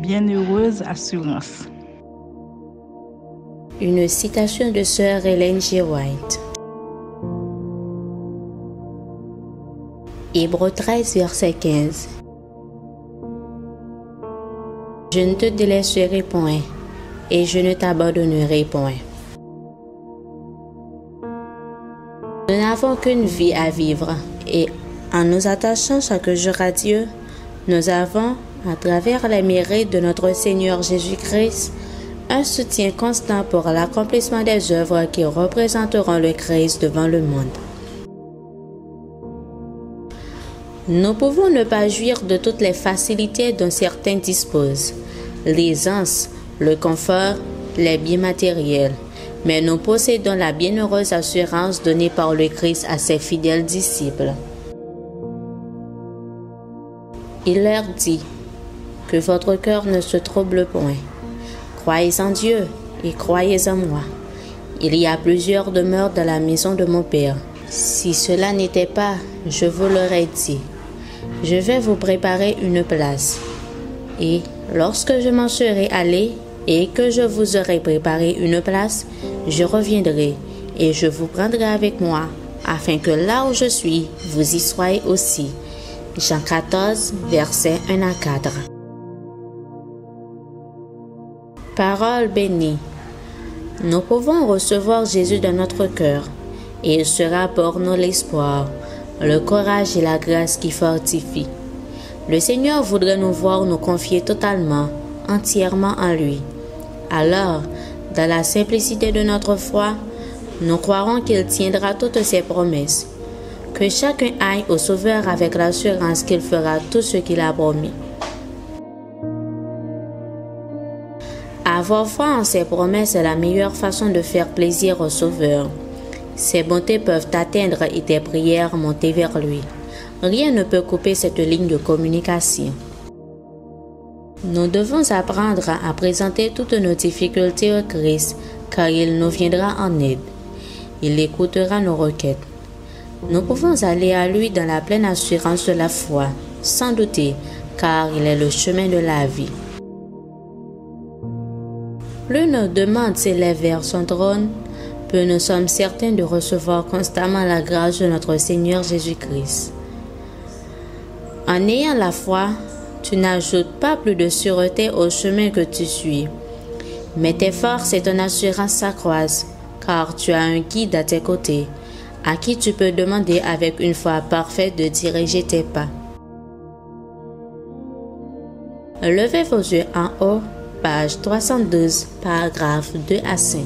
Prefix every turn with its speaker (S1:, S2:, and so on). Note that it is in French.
S1: bienheureuse assurance.
S2: Une citation de sœur Ellen G. White. Hébreux 13, verset 15. Je ne te délaisserai point, et je ne t'abandonnerai point. Nous n'avons qu'une vie à vivre, et en nous attachant chaque jour à Dieu, nous avons, à travers les mérites de notre Seigneur Jésus-Christ, un soutien constant pour l'accomplissement des œuvres qui représenteront le Christ devant le monde. Nous pouvons ne pas jouir de toutes les facilités dont certains disposent, l'aisance, le confort, les biens matériels, mais nous possédons la bienheureuse assurance donnée par le Christ à ses fidèles disciples. Il leur dit que votre cœur ne se trouble point. Croyez en Dieu et croyez en moi. Il y a plusieurs demeures dans la maison de mon Père. Si cela n'était pas, je vous l'aurais dit. Je vais vous préparer une place. Et lorsque je m'en serai allé et que je vous aurai préparé une place, je reviendrai et je vous prendrai avec moi, afin que là où je suis, vous y soyez aussi. Jean 14, versets 1 à 4. Parole bénie. Nous pouvons recevoir Jésus dans notre cœur, et il sera pour nous l'espoir, le courage et la grâce qui fortifient. Le Seigneur voudrait nous voir nous confier totalement, entièrement en lui. Alors, dans la simplicité de notre foi, nous croirons qu'il tiendra toutes ses promesses. Que chacun aille au Sauveur avec l'assurance qu'il fera tout ce qu'il a promis. Avoir foi en ses promesses est la meilleure façon de faire plaisir au Sauveur. Ses bontés peuvent t'atteindre et tes prières monter vers lui. Rien ne peut couper cette ligne de communication. Nous devons apprendre à présenter toutes nos difficultés au Christ, car il nous viendra en aide. Il écoutera nos requêtes. Nous pouvons aller à lui dans la pleine assurance de la foi, sans douter, car il est le chemin de la vie. Plus nos demandes s'élèvent vers son trône, plus nous sommes certains de recevoir constamment la grâce de notre Seigneur Jésus-Christ. En ayant la foi, tu n'ajoutes pas plus de sûreté au chemin que tu suis, mais tes forces et ton assurance s'accroissent, car tu as un guide à tes côtés, à qui tu peux demander avec une foi parfaite de diriger tes pas. Levez vos yeux en haut, page 312, paragraphes 2 à 5.